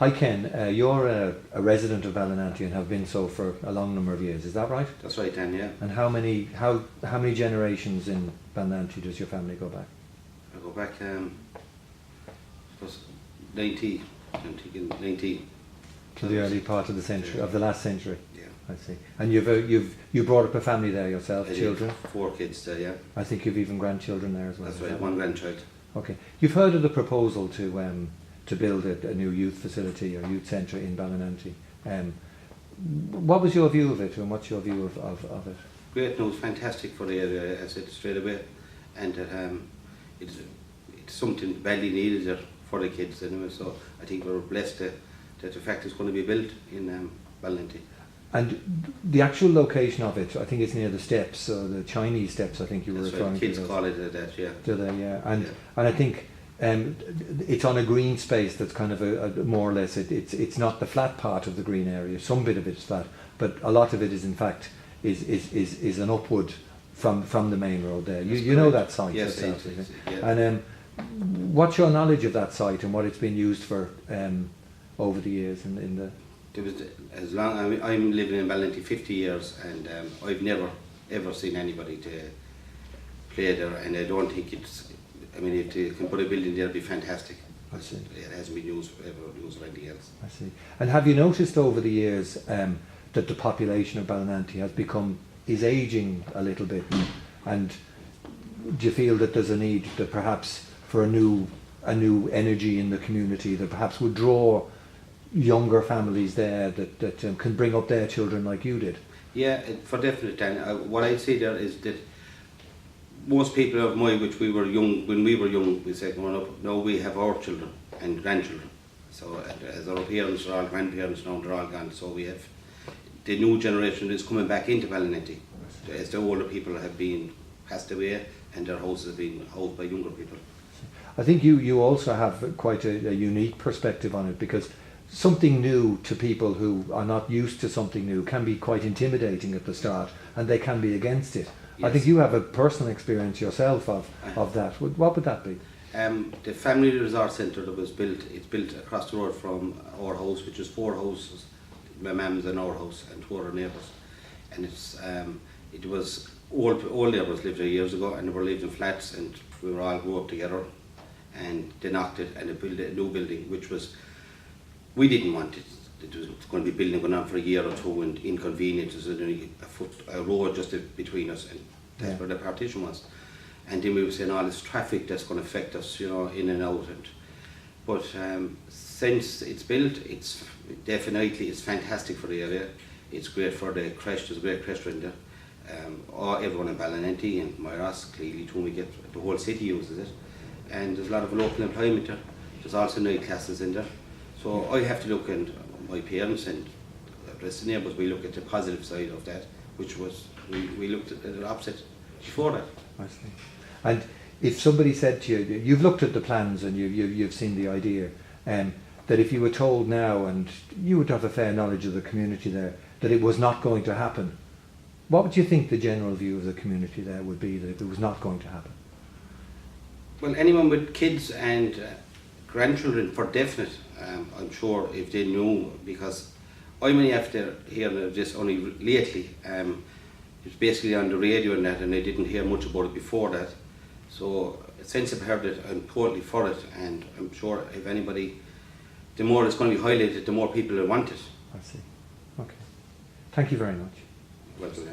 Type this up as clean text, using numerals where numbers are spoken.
Hi Ken, you're a resident of Ballynanty and have been so for a long number of years, is that right? That's right, Dan, yeah. And how many generations in Ballynanty does your family go back? I go back, suppose 90. To the early part of the century, Yeah. of the last century? Yeah. I see. And you brought up a family there yourself, I children? did. 4 kids there, yeah. I think you've even grandchildren there as well. That's right, 1 grandchild. Okay. You've heard of the proposal to build a new youth facility or youth centre in Ballynanty. What was your view of it, and what's your view of it? Great news, fantastic for the area, I said straight away. And it's something badly needed there for the kids anyway, so I think we're blessed that the fact it's going to be built in Ballynanty. And the actual location of it, I think it's near the steps, or the Chinese steps, I think you were That's referring right. to. Kids call it that, yeah. Do they? Yeah. And Yeah. and I think it's on a green space that's kind of a more or less, it's not the flat part of the green area. Some bit of it is flat, but a lot of it is in fact is an upward from the main road there. You know that site yes, yourself, yeah. And what's your knowledge of that site and what it's been used for over the years in the? There was, as long I'm living in Ballynanty 50 years, and I've never ever seen anybody to play there, and I don't think it's. I mean, if they can put a building there, it'd be fantastic. I see. It hasn't been used for anything else. I see. And have you noticed over the years that the population of Ballynanty is ageing a little bit, and do you feel that there's a need that perhaps for a new energy in the community that perhaps would draw younger families there that can bring up their children like you did? Yeah, for definite, Dan. What I see there is that most people of my, which we were young, when we were young, we said growing up, now we have our children and grandchildren. So as our parents are all grandparents now, they're all gone. So we have the new generation is coming back into Ballynanty, as the older people have been passed away and their houses have been held by younger people. I think you also have quite a unique perspective on it, because something new to people who are not used to something new can be quite intimidating at the start, and they can be against it. Yes. I think you have a personal experience yourself of that. What would that be? The family resort centre that was built, it's built across the road from our house, which is 4 houses, my mum's and our house and 2 other neighbours. And it was all neighbours lived there years ago, and they were living in flats, and we were all grew up together, and they knocked it and they built a new building, which was, we didn't want it. It was going to be building going on for a year or 2, and inconvenient. There was a road just between us, and that's where the partition was. And then we were saying all this traffic that's going to affect us, in and out. But since it's built, it's fantastic for the area. It's great for the creche. There's a great creche in there. Everyone in Ballynanty and Myros, clearly, we get the whole city uses it, and there's a lot of local employment there. There's also night classes in there. So I have to look, and my parents and the rest of the neighbours, we look at the positive side of that, which was we looked at the opposite before that. I see. And if somebody said to you, you've looked at the plans and you've seen the idea, that if you were told now, and you would have a fair knowledge of the community there, that it was not going to happen, what would you think the general view of the community there would be, that it was not going to happen? Well, anyone with kids and grandchildren, for definite, I'm sure if they knew, because I'm only after hearing this only lately. It's basically on the radio and that, and I didn't hear much about it before that. So since I've heard it, I'm totally for it, and I'm sure if anybody, the more it's going to be highlighted, the more people will want it. I see. Okay. Thank you very much. Welcome.